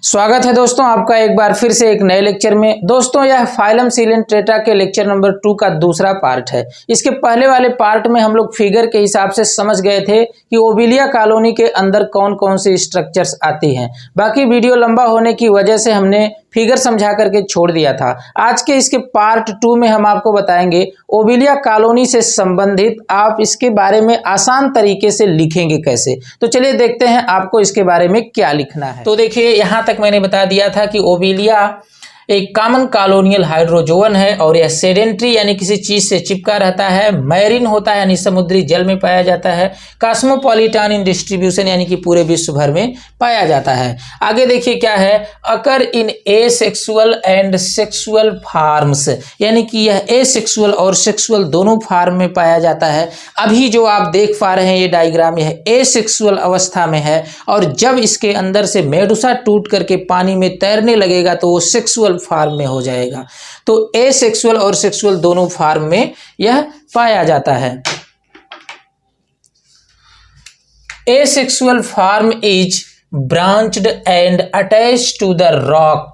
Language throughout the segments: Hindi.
स्वागत है दोस्तों आपका एक बार फिर से एक नए लेक्चर में। दोस्तों यह फाइलम सिलेंट्रेटा के लेक्चर नंबर 2 का दूसरा पार्ट है। इसके पहले वाले पार्ट में हम लोग फिगर के हिसाब से समझ गए थे कि ओविलिया कॉलोनी के अंदर कौन कौन सी स्ट्रक्चर्स आती हैं। बाकी वीडियो लंबा होने की वजह से हमने फिगर समझा करके छोड़ दिया था। आज के इसके पार्ट 2 में हम आपको बताएंगे ओविलिया कॉलोनी से संबंधित आप इसके बारे में आसान तरीके से लिखेंगे कैसे। तो चलिए देखते हैं आपको इसके बारे में क्या लिखना है। तो देखिए यहाँ तक मैंने बता दिया था कि ओविलिया एक कॉमन कॉलोनियल हाइड्रोजोवन है और यह सेडेंट्री यानी किसी चीज से चिपका रहता है। मैरीन होता है यानी समुद्री जल में पाया जाता है। कॉस्मोपॉलिटन इन डिस्ट्रीब्यूशन यानी कि पूरे विश्व भर में पाया जाता है। आगे देखिए क्या है, अकर इन एसेक्सुअल एंड सेक्सुअल फार्म्स यानी कि यह एसेक्सुअल और सेक्सुअल दोनों फार्म में पाया जाता है। अभी जो आप देख पा रहे हैं ये डायग्राम यह एसेक्सुअल अवस्था में है और जब इसके अंदर से मेडुसा टूट करके पानी में तैरने लगेगा तो वो सेक्सुअल फार्म में हो जाएगा। तो एसेक्सुअल और सेक्सुअल दोनों फार्म में यह पाया जाता है। Asexual form is branched and attached to the rock.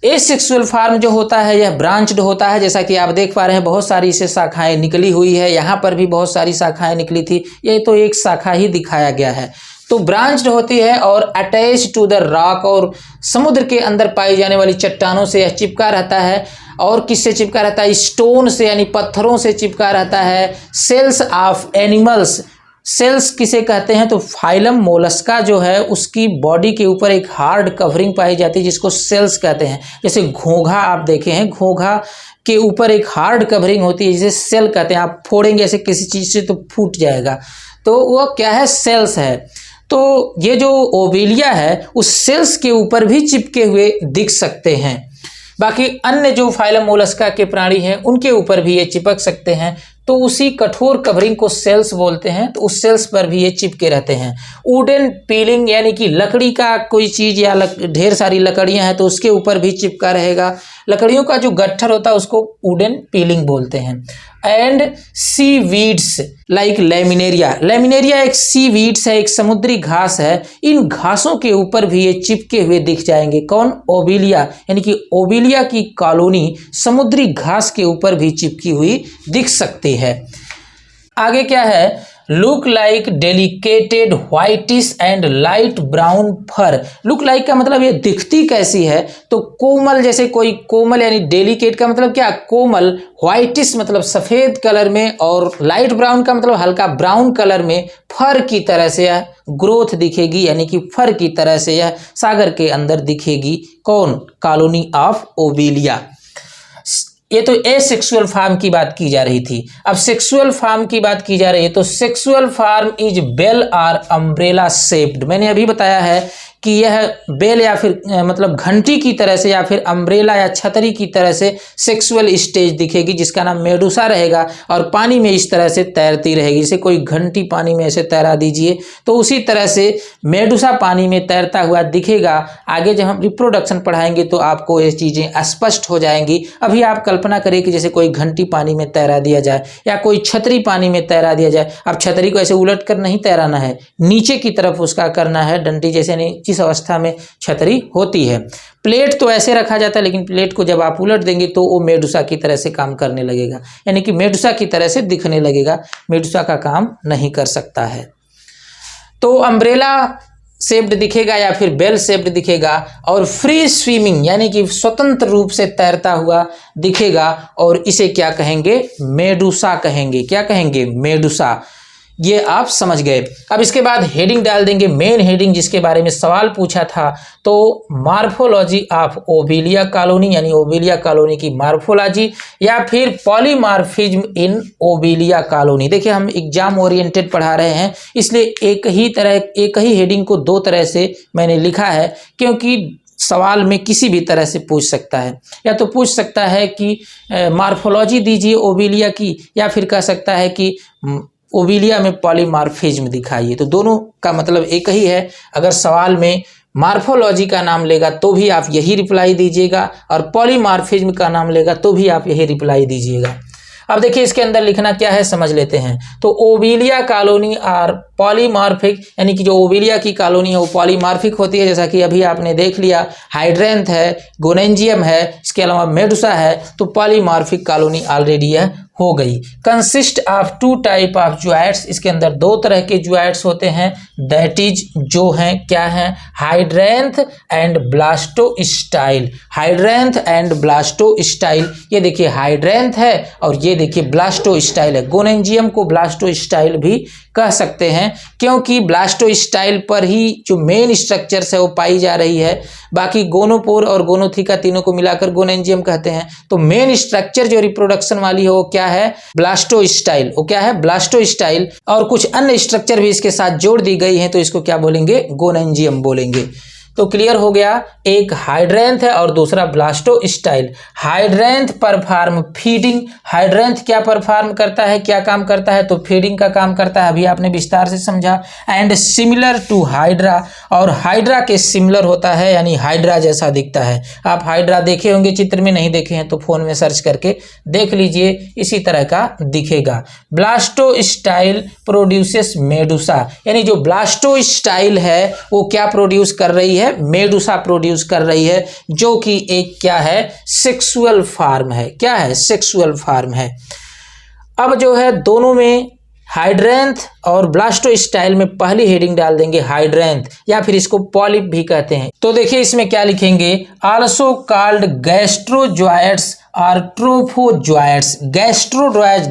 Asexual form जो होता है यह ब्रांच्ड होता है, जैसा कि आप देख पा रहे हैं बहुत सारी इसे शाखाएं निकली हुई है। यहां पर भी बहुत सारी शाखाएं निकली थी, ये तो एक शाखा ही दिखाया गया है। तो ब्रांच्ड होती है और अटैच टू द रॉक और समुद्र के अंदर पाई जाने वाली चट्टानों से यह चिपका रहता है। और किससे चिपका रहता है? स्टोन से यानी पत्थरों से चिपका रहता है। सेल्स ऑफ एनिमल्स, सेल्स किसे कहते हैं? तो फाइलम मोलस्का जो है उसकी बॉडी के ऊपर एक हार्ड कवरिंग पाई जाती है जिसको सेल्स कहते हैं। जैसे घोंघा आप देखे हैं, घोंघा के ऊपर एक हार्ड कवरिंग होती है जिसे सेल कहते हैं। आप फोड़ेंगे ऐसे किसी चीज से तो फूट जाएगा, तो वो क्या है? सेल्स है। तो ये जो ओविलिया है उस सेल्स के ऊपर भी चिपके हुए दिख सकते हैं। बाकी अन्य जो फाइलम मोलस्का के प्राणी हैं उनके ऊपर भी ये चिपक सकते हैं, तो उसी कठोर कवरिंग को सेल्स बोलते हैं। तो उस सेल्स पर भी ये चिपके रहते हैं। वुडन पीलिंग यानी कि लकड़ी का कोई चीज या ढेर सारी लकड़ियां हैं तो उसके ऊपर भी चिपका रहेगा। लकड़ियों का जो गट्ठर होता है उसको वुडन पीलिंग बोलते हैं। And seaweeds like laminaria, laminaria एक सी वीड्स है, एक समुद्री घास है। इन घासों के ऊपर भी ये चिपके हुए दिख जाएंगे। कौन? ओविलिया, यानी कि ओविलिया की कॉलोनी समुद्री घास के ऊपर भी चिपकी हुई दिख सकती है। आगे क्या है? Look like delicated whitish and light brown fur. Look like का मतलब ये दिखती कैसी है? तो कोमल, जैसे कोई कोमल यानी डेलिकेट का मतलब क्या? कोमल। व्हाइटिश मतलब सफेद कलर में और लाइट ब्राउन का मतलब हल्का ब्राउन कलर में। फर की तरह से यह ग्रोथ दिखेगी यानी कि फर की तरह से यह सागर के अंदर दिखेगी। कौन? Colony of Obelia. ये तो एसेक्सुअल फार्म की बात की जा रही थी। अब सेक्सुअल फार्म की बात की जा रही है। तो sexual form is bell or umbrella shaped. मैंने अभी बताया है कि यह बेल या फिर मतलब घंटी की तरह से या फिर अम्ब्रेला या छतरी की तरह से सेक्सुअल स्टेज दिखेगी जिसका नाम मेडुसा रहेगा और पानी में इस तरह से तैरती रहेगी। जैसे कोई घंटी पानी में ऐसे तैरा दीजिए तो उसी तरह से मेडुसा पानी में तैरता हुआ दिखेगा। आगे जब हम रिप्रोडक्शन पढ़ाएंगे तो आपको ये चीज़ें स्पष्ट हो जाएंगी। अभी आप कल्पना करिए कि जैसे कोई घंटी पानी में तैरा दिया जाए या कोई छतरी पानी में तैरा दिया जाए। अब छतरी को ऐसे उलट कर नहीं तैराना है, नीचे की तरफ उसका करना है, डंडी जैसे नहीं जिस अवस्था में छतरी होती है। प्लेट तो ऐसे रखा जाता है लेकिन प्लेट को जब आप उलट देंगे तो वो मेडुसा की तरह से काम करने लगेगा, यानी कि मेडुसा की तरह से दिखने लगेगा। मेडुसा का काम नहीं कर सकता है। तो अम्ब्रेला शेप्ड दिखेगा या फिर बेल शेप्ड दिखेगा और फ्री स्विमिंग यानी कि स्वतंत्र रूप से तैरता हुआ दिखेगा और इसे क्या कहेंगे? मेडुसा कहेंगे। क्या कहेंगे? मेडुसा। ये आप समझ गए। अब इसके बाद हेडिंग डाल देंगे, मेन हेडिंग जिसके बारे में सवाल पूछा था। तो मार्फोलॉजी ऑफ ओविलिया कॉलोनी यानी ओविलिया कॉलोनी की मार्फोलॉजी या फिर पॉलीमार्फिज्म इन ओविलिया कॉलोनी। देखिए हम एग्जाम ओरिएंटेड पढ़ा रहे हैं इसलिए एक ही हेडिंग को दो तरह से मैंने लिखा है, क्योंकि सवाल में किसी भी तरह से पूछ सकता है। या तो पूछ सकता है कि मार्फोलॉजी दीजिए ओविलिया की, या फिर कह सकता है कि ओविलिया में पॉलीमार्फिज्म दिखाइए। तो दोनों का मतलब एक ही है। अगर सवाल में मार्फोलॉजी का नाम लेगा तो भी आप यही रिप्लाई दीजिएगा और पॉलीमार्फिज्म का नाम लेगा तो भी आप यही रिप्लाई दीजिएगा। अब देखिए इसके अंदर लिखना क्या है समझ लेते हैं। तो ओविलिया कॉलोनी आर पॉलीमार्फिक, यानी कि जो ओविलिया की कॉलोनी है वो पॉलीमार्फिक होती है, जैसा कि अभी आपने देख लिया। हाइड्रेंथ है, गोनेंजियम है, इसके अलावा मेडुसा है, तो पॉलीमार्फिक कॉलोनी ऑलरेडी है हो गई। कंसिस्ट ऑफ 2 टाइप ऑफ ज्वाइड्स, इसके अंदर 2 तरह के ज्वाइड्स होते हैं, दैट इज जो हैं क्या हैं, हाइड्रेंथ एंड ब्लास्टोस्टाइल। हाइड्रेंथ एंड ब्लास्टोस्टाइल, ये देखिए हाइड्रेंथ है और ये देखिए ब्लास्टोस्टाइल है। गोनेंजियम को ब्लास्टोस्टाइल भी कह सकते हैं, क्योंकि ब्लास्टोस्टाइल पर ही जो मेन स्ट्रक्चर्स है वो पाई जा रही है। बाकी गोनोपोर और गोनोथिका तीनों को मिलाकर गोनेंजियम कहते हैं। तो मेन स्ट्रक्चर जो रिप्रोडक्शन वाली है वो क्या है, ब्लास्टोस्टाइल। वो क्या है, ब्लास्टोस्टाइल। और कुछ अन्य स्ट्रक्चर भी इसके साथ जोड़ दी गई हैं, तो इसको क्या बोलेंगे, गोनेंजियम बोलेंगे। तो क्लियर हो गया, एक हाइड्रेंथ है और दूसरा ब्लास्टोस्टाइल। हाइड्रेंथ परफॉर्म फीडिंग, हाइड्रेंथ क्या परफॉर्म करता है, क्या काम करता है, तो फीडिंग का काम करता है, अभी आपने विस्तार से समझा। एंड सिमिलर टू हाइड्रा, और हाइड्रा के सिमिलर होता है, यानी हाइड्रा जैसा दिखता है। आप हाइड्रा देखे होंगे, चित्र में नहीं देखे हैं तो फोन में सर्च करके देख लीजिए, इसी तरह का दिखेगा। ब्लास्टोस्टाइल प्रोड्यूसेस मेडुसा, यानी जो ब्लास्टोस्टाइल है वो क्या प्रोड्यूस कर रही है, मेडुसा प्रोड्यूस कर रही है, जो कि एक क्या है, सेक्सुअल फॉर्म है। क्या है, सेक्सुअल फॉर्म है। अब जो है दोनों में हाइड्रेंथ और ब्लास्टोस्टाइल में पहली हेडिंग डाल देंगे हाइड्रेंथ, या फिर इसको पॉलिप भी कहते हैं। तो देखिए इसमें क्या लिखेंगे, आल्सो कॉल्ड गैस्ट्रोजॉइड्स और ट्रोफोजॉइड्स। गैस्ट्रोजॉइड्स,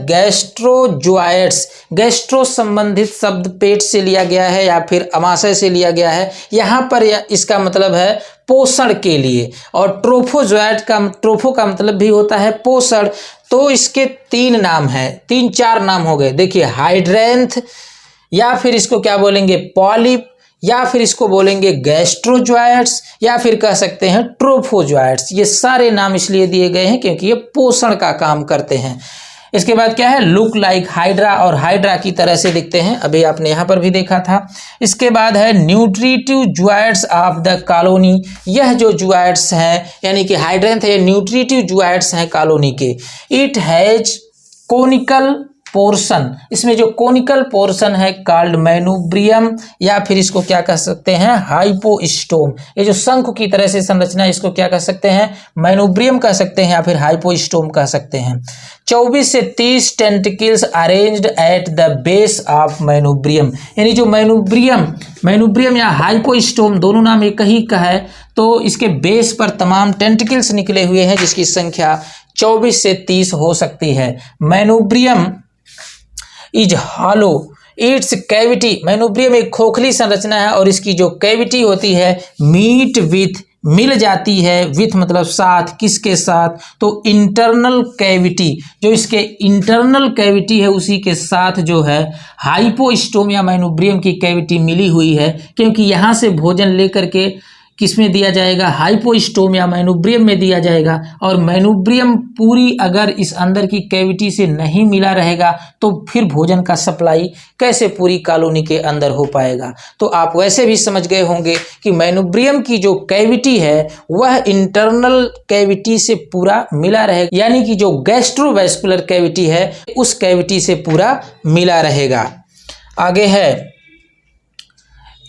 गैस्ट्रो संबंधित शब्द पेट से लिया गया है या फिर अमाशय से लिया गया है। यहाँ पर इसका मतलब है पोषण के लिए, और ट्रोफो का मतलब भी होता है पोषण। तो इसके 3 नाम हैं, 3-4 नाम हो गए। देखिए हाइड्रेंथ, या फिर इसको क्या बोलेंगे, पॉलिप, या फिर इसको बोलेंगे गैस्ट्रोजॉइड्स, या फिर कह सकते हैं ट्रोफोजॉइड्स। ये सारे नाम इसलिए दिए गए हैं क्योंकि ये पोषण का काम करते हैं। इसके बाद क्या है, लुक लाइक हाइड्रा, और हाइड्रा की तरह से दिखते हैं, अभी आपने यहाँ पर भी देखा था। इसके बाद है न्यूट्रिटिव ज्वाइड्स ऑफ द कॉलोनी, यह जो ज्वाइड्स हैं यानी कि हाइड्रेंथ है, न्यूट्रिटिव ज्वाइड्स हैं कॉलोनी के। इट हैज कोनिकल पोर्शन, इसमें जो कोनिकल पोर्शन है कॉल्ड मैनुब्रियम, या फिर इसको क्या कह सकते हैं, हाइपोस्टोम। ये जो शंख की तरह से संरचना है इसको क्या कह सकते हैं, मैनुब्रियम कह सकते हैं या फिर हाइपोस्टोम कह सकते हैं। 24 से 30 tentacles arranged at the base of manubrium, यानी जो मैनुब्रियम या हाइपोस्टोम दोनों नाम एक ही का है। तो इसके बेस पर तमाम टेंटिकल्स निकले हुए हैं जिसकी संख्या 24 से 30 हो सकती है। Manubrium is hollow, it's cavity, manubrium एक खोखली संरचना है और इसकी जो कैविटी होती है मीट विथ, मिल जाती है, विथ मतलब साथ, किसके साथ, तो इंटरनल कैविटी, जो इसके इंटरनल कैविटी है उसी के साथ जो है हाइपोस्टोम या मैनुब्रियम की कैविटी मिली हुई है, क्योंकि यहाँ से भोजन लेकर के किसमें दिया जाएगा, हाइपोस्टोम या मैनुब्रियम में दिया जाएगा। और मैनुब्रियम पूरी अगर इस अंदर की कैविटी से नहीं मिला रहेगा तो फिर भोजन का सप्लाई कैसे पूरी कॉलोनी के अंदर हो पाएगा। तो आप वैसे भी समझ गए होंगे कि मैनुब्रियम की जो कैविटी है वह इंटरनल कैविटी से पूरा मिला रहेगा, यानी कि जो गैस्ट्रोवैस्कुलर कैविटी है उस कैविटी से पूरा मिला रहेगा। आगे है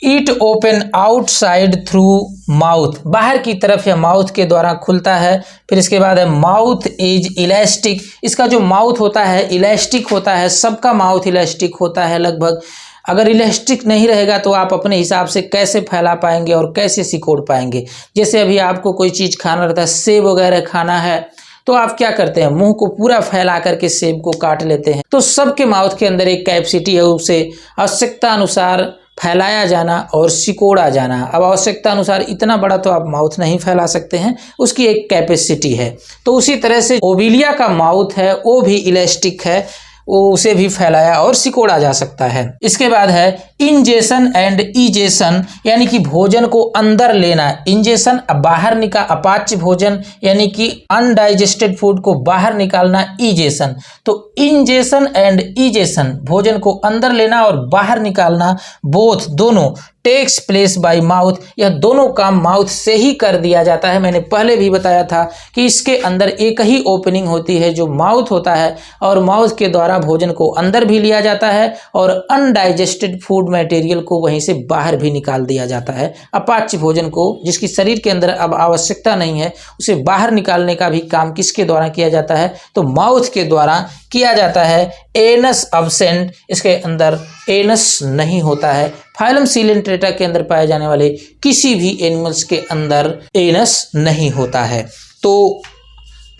it open outside through mouth, बाहर की तरफ या माउथ के द्वारा खुलता है। फिर इसके बाद है माउथ इज इलास्टिक, इसका जो माउथ होता है इलास्टिक होता है, सबका माउथ इलास्टिक होता है लगभग। अगर इलास्टिक नहीं रहेगा तो आप अपने हिसाब से कैसे फैला पाएंगे और कैसे सिकोड़ पाएंगे। जैसे अभी आपको कोई चीज़ खाना रहता है, सेब वगैरह खाना है, तो आप क्या करते हैं, मुंह को पूरा फैला करके सेब को काट लेते हैं। तो सबके माउथ के अंदर एक कैपेसिटी है, उसे आवश्यकता अनुसार फैलाया जाना और सिकोड़ा जाना। अब आवश्यकता अनुसार इतना बड़ा तो आप माउथ नहीं फैला सकते हैं, उसकी एक कैपेसिटी है। तो उसी तरह से ओविलिया का माउथ है वो भी इलास्टिक है, वो उसे भी फैलाया और सिकोड़ा जा सकता है। इसके बाद है इंजेशन एंड इजेशन, यानी कि भोजन को अंदर लेना। इंजेशन बाहर निकाल, अपाच्य भोजन यानी कि अनडाइजेस्टेड फूड को बाहर निकालना, इजेशन। तो इंजेशन एंड इजेशन, भोजन को अंदर लेना और बाहर निकालना, बोथ दोनों टेक्स प्लेस बाय माउथ, यह दोनों काम माउथ से ही कर दिया जाता है। मैंने पहले भी बताया था कि इसके अंदर एक ही ओपनिंग होती है जो माउथ होता है, और माउथ के द्वारा भोजन को अंदर भी लिया जाता है और अनडाइजेस्टेड फूड मटेरियल को वहीं से बाहर भी निकाल दिया जाता है। अपाच्य भोजन को, जिसकी शरीर के अंदर अब आवश्यकता नहीं है, उसे बाहर निकालने का भी काम किसके द्वारा किया जाता है? तो माउथ के द्वारा किया जाता है। एनस अब्सेंट, इसके अंदर एनस नहीं होता है। फाइलम सीलेंट्रेटा के अंदर पाए जाने वाले किसी भी एनिमल्स के अंदर एनस नहीं होता है। तो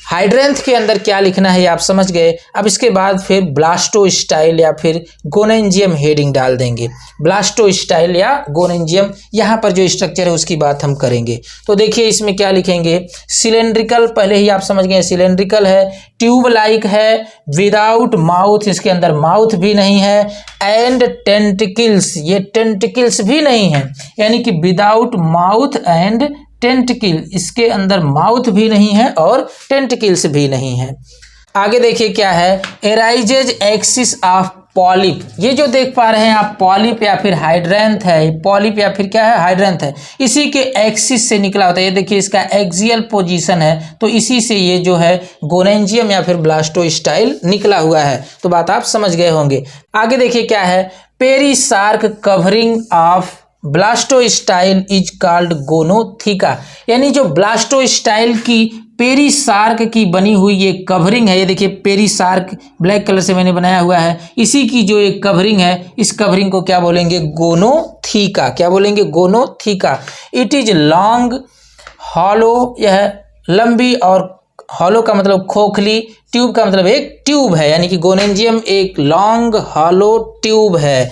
हाइड्रेंथ के अंदर क्या लिखना है ये आप समझ गए। अब इसके बाद फिर ब्लास्टोस्टाइल या फिर गोनेंजियम हेडिंग डाल देंगे। ब्लास्टोस्टाइल या गोनेंजियम, यहाँ पर जो स्ट्रक्चर है उसकी बात हम करेंगे। तो देखिए इसमें क्या लिखेंगे, सिलेंड्रिकल, पहले ही आप समझ गए सिलेंड्रिकल है, ट्यूब लाइक है, विदाउट माउथ, इसके अंदर माउथ भी नहीं है, एंड टेंटिकल्स, ये टेंटिकल्स भी नहीं है, यानी कि विदाउट माउथ एंड टेंटिकल, इसके अंदर माउथ भी नहीं है और टेंटिकल्स भी नहीं है। आगे देखिए क्या है, एराइजेज एक्सिस ऑफ पॉलिप, ये जो देख पा रहे हैं आप पॉलिप या फिर हाइड्रेंथ है, पॉलिप या फिर क्या है हाइड्रेंथ है, इसी के एक्सिस से निकला होता है। ये देखिए इसका एक्सियल पोजीशन है, तो इसी से ये जो है गोनेंजियम या फिर ब्लास्टोस्टाइल निकला हुआ है। तो बात आप समझ गए होंगे। आगे देखिए क्या है, पेरिसार्क कवरिंग ऑफ ब्लास्टोस्टाइल इज कॉल्ड गोनोथिका, यानी जो ब्लास्टोस्टाइल की पेरिसार्क की बनी हुई ये कवरिंग है, ये देखिए पेरिसार्क ब्लैक कलर से मैंने बनाया हुआ है, इसी की जो एक कवरिंग है, इस कवरिंग को क्या बोलेंगे? गोनोथिका। क्या बोलेंगे? गोनोथिका। इट इज लॉन्ग हॉलो, यह लंबी, और हॉलो का मतलब खोखली, ट्यूब का मतलब एक ट्यूब है, यानी कि गोनेंजियम एक लॉन्ग हॉलो ट्यूब है।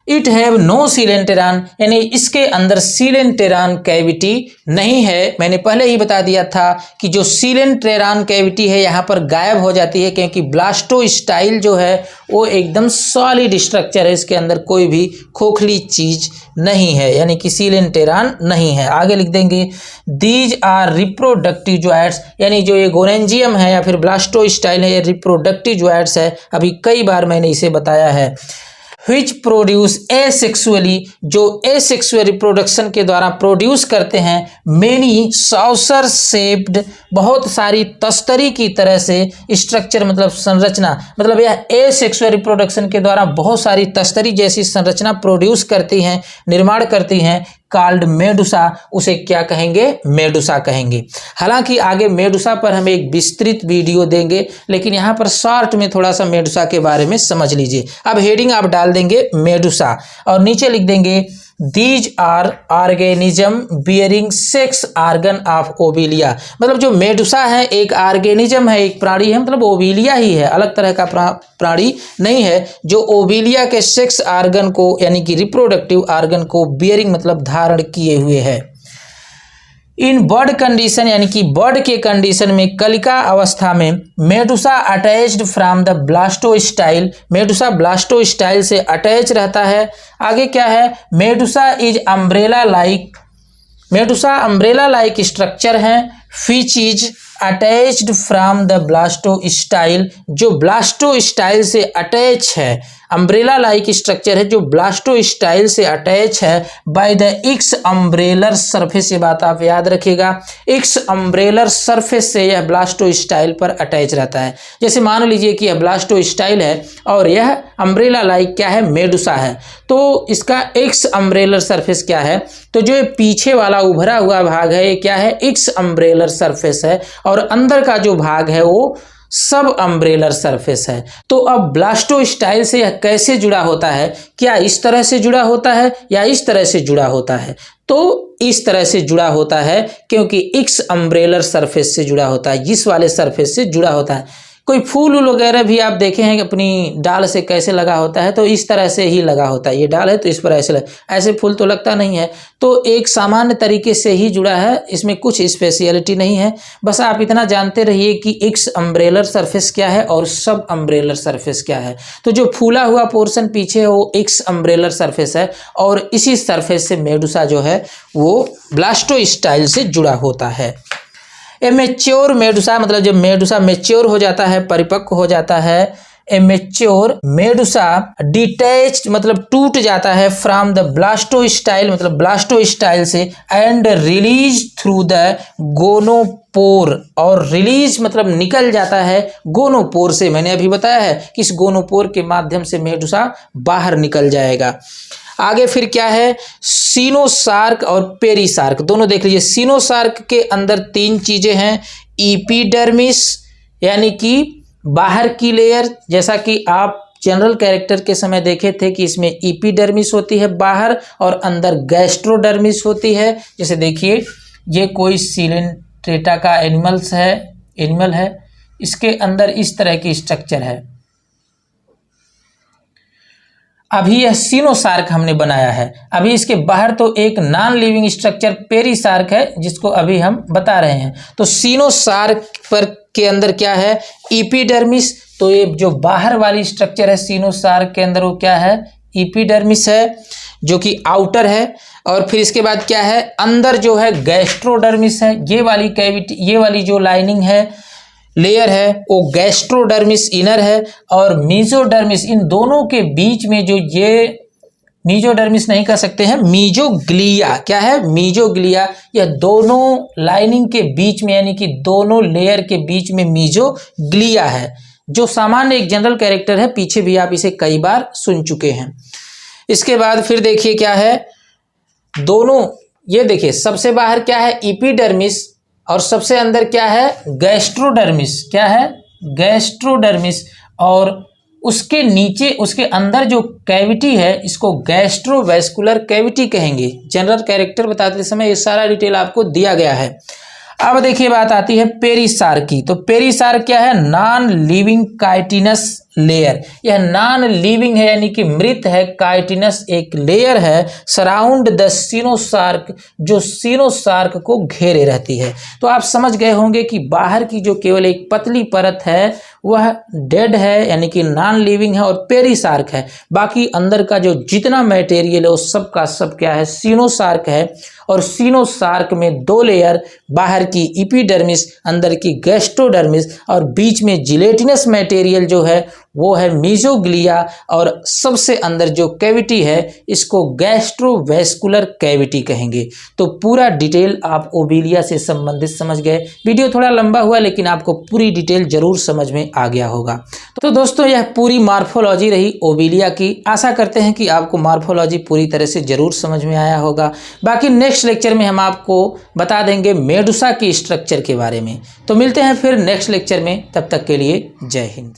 इट हैव नो सीलेंटेरान, यानी इसके अंदर सीलेंटेरान कैविटी नहीं है। मैंने पहले ही बता दिया था कि जो सीलेंटेरान कैविटी है यहाँ पर गायब हो जाती है, क्योंकि ब्लास्टोस्टाइल जो है वो एकदम सॉलिड स्ट्रक्चर है, इसके अंदर कोई भी खोखली चीज नहीं है, यानी कि सीलेंटेरान नहीं है। आगे लिख देंगे, दीज आर रिप्रोडक्टिव ज्वाइड्स, यानी जो ये गोनेंजियम है या फिर ब्लास्टोस्टाइल है, ये रिप्रोडक्टिव ज्वाइड्स है, अभी कई बार मैंने इसे बताया है। which produce asexually, जो एसेक्सुअल रिप्रोडक्शन के द्वारा प्रोड्यूस करते हैं, मेनी सॉसर शेप्ड, बहुत सारी तस्तरी की तरह से स्ट्रक्चर, मतलब संरचना, मतलब यह एसेक्सुअल रिप्रोडक्शन के द्वारा बहुत सारी तस्तरी जैसी संरचना प्रोड्यूस करती हैं, निर्माण करती हैं, कॉल्ड मेडुसा, उसे क्या कहेंगे? मेडुसा कहेंगे। हालांकि आगे मेडुसा पर हम एक विस्तृत वीडियो देंगे, लेकिन यहाँ पर शॉर्ट में थोड़ा सा मेडुसा के बारे में समझ लीजिए। अब हेडिंग आप डाल देंगे मेडुसा, और नीचे लिख देंगे these are organism bearing sex organ of Obelia, मतलब जो मेडुसा है एक ऑर्गेनिज्म है, एक प्राणी है, मतलब ओविलिया ही है, अलग तरह का प्राणी नहीं है, जो ओविलिया के सेक्स आर्गन को, यानी कि रिप्रोडक्टिव आर्गन को बियरिंग मतलब धारण किए हुए है। इन बर्ड कंडीशन, यानी कि बर्ड के कंडीशन में, कलिका अवस्था में, medusa attached from the blastostyle, medusa blastostyle से अटैच रहता है। आगे क्या है, medusa is umbrella like, medusa umbrella like structure है, which is attached from the blastostyle, जो ब्लास्टोस्टाइल से अटैच है, अम्ब्रेला लाइक स्ट्रक्चर है जो ब्लास्टोस्टाइल से अटैच है, बाय द एक्स अम्ब्रेलर सरफेस, ये बात आप याद रखिएगा, एक्स अम्ब्रेलर सरफेस से यह ब्लास्टोस्टाइल पर अटैच रहता है। जैसे मान लीजिए कि यह ब्लास्टोस्टाइल है और यह अम्ब्रेला लाइक क्या है? मेडुसा है, तो इसका एक्स अम्ब्रेलर सरफेस क्या है? तो जो ये पीछे वाला उभरा हुआ भाग है ये क्या है? एक्स अम्ब्रेलर सरफेस है, और अंदर का जो भाग है वो सब अम्ब्रेलर सरफेस है। तो अब ब्लास्टोस्टाइल से यह कैसे जुड़ा होता है? क्या इस तरह से जुड़ा होता है या इस तरह से जुड़ा होता है? तो इस तरह से जुड़ा होता है, क्योंकि एक्स अम्ब्रेलर सरफेस से जुड़ा होता है, इस वाले सरफेस से जुड़ा होता है। कोई फूल वगैरह भी आप देखे हैं कि अपनी डाल से कैसे लगा होता है, तो इस तरह से ही लगा होता है। ये डाल है तो इस पर ऐसे फूल तो लगता नहीं है, तो एक सामान्य तरीके से ही जुड़ा है, इसमें कुछ स्पेशलिटी नहीं है। बस आप इतना जानते रहिए कि एक्स अम्ब्रेलर सरफेस क्या है और सब अम्ब्रेलर सरफेस क्या है। तो जो फूला हुआ पोर्शन पीछे है वो एक्स अम्ब्रेलर सरफेस है, और इसी सरफेस से मेडुसा जो है वो ब्लास्टोस्टाइल से जुड़ा होता है। ए मैच्योर मेडुसा, मतलब जब मेडुसा मैच्योर हो जाता है, परिपक्व हो जाता है, मेच्योर मेडुसा डिटैच्ड मतलब टूट जाता है फ्रॉम द ब्लास्टोस्टाइल मतलब ब्लास्टोस्टाइल से and release through the gonopore और रिलीज मतलब निकल जाता है गोनोपोर से। मैंने अभी बताया है कि इस गोनोपोर के माध्यम से मेडुसा बाहर निकल जाएगा। आगे फिर क्या है, सीनोसार्क और पेरिसार्क दोनों देख लीजिए। सीनोसार्क के अंदर तीन चीजें हैं, एपिडर्मिस यानी कि बाहर की लेयर, जैसा कि आप जनरल कैरेक्टर के समय देखे थे कि इसमें एपिडर्मिस होती है बाहर और अंदर गैस्ट्रोडर्मिस होती है। जैसे देखिए ये कोई सिलेंट्रेटा का एनिमल है, इसके अंदर इस तरह की स्ट्रक्चर है। अभी यह सीनोसार्क हमने बनाया है। अभी इसके बाहर तो एक नॉन लिविंग स्ट्रक्चर पेरिसार्क है जिसको अभी हम बता रहे हैं। तो सीनोसार्क पर के अंदर क्या है, एपिडर्मिस। तो ये जो बाहर वाली स्ट्रक्चर है सीनोसार्क के अंदर वो क्या है, एपिडर्मिस है जो कि आउटर है। और फिर इसके बाद क्या है, अंदर जो है गैस्ट्रोडर्मिस है। ये वाली कैविटी, ये वाली जो लाइनिंग है लेयर है वो गैस्ट्रोडर्मिस इनर है और मीजोडर्मिस, इन दोनों के बीच में जो ये मीजोडर्मिस नहीं कह सकते हैं, मीजोग्लिया, क्या है मीजोग्लिया, यह दोनों लाइनिंग के बीच में यानी कि दोनों लेयर के बीच में मीजोग्लिया है जो सामान्य एक जनरल कैरेक्टर है। पीछे भी आप इसे कई बार सुन चुके हैं। इसके बाद फिर देखिए क्या है, दोनों ये देखिए सबसे बाहर क्या है एपिडर्मिस और सबसे अंदर क्या है गैस्ट्रोडर्मिस, क्या है गैस्ट्रोडर्मिस। और उसके नीचे उसके अंदर जो कैविटी है इसको गैस्ट्रोवेस्कुलर कैविटी कहेंगे। जनरल कैरेक्टर बताते समय ये सारा डिटेल आपको दिया गया है। अब देखिए बात आती है पेरिसार्क की। तो पेरिसार्क क्या है, नॉन लिविंग काइटिनस लेयर। यह नॉन लिविंग है यानी कि मृत है, काइटिनस एक लेयर है सराउंड द सीनोसार्क जो सीनोसार्क को घेरे रहती है। तो आप समझ गए होंगे कि बाहर की जो केवल एक पतली परत है वह डेड है यानी कि नॉन लिविंग है और पेरिसार्क है। बाकी अंदर का जो जितना मटेरियल है वो सब का सब क्या है, सीनोसार्क है। और सीनोसार्क में दो लेयर, बाहर की एपिडर्मिस, अंदर की गैस्ट्रोडर्मिस और बीच में जिलेटिनस मटेरियल जो है वो है मीजोग्लिया। और सबसे अंदर जो कैविटी है इसको गैस्ट्रोवेस्कुलर कैविटी कहेंगे। तो पूरा डिटेल आप ओबेलिया से संबंधित समझ गए। वीडियो थोड़ा लंबा हुआ लेकिन आपको पूरी डिटेल जरूर समझ में आ गया होगा। तो दोस्तों यह पूरी मार्फोलॉजी रही ओबेलिया की। आशा करते हैं कि आपको मार्फोलॉजी पूरी तरह से जरूर समझ में आया होगा। बाकी नेक्स्ट लेक्चर में हम आपको बता देंगे मेडुसा की स्ट्रक्चर के बारे में। तो मिलते हैं फिर नेक्स्ट लेक्चर में, तब तक के लिए जय हिंद।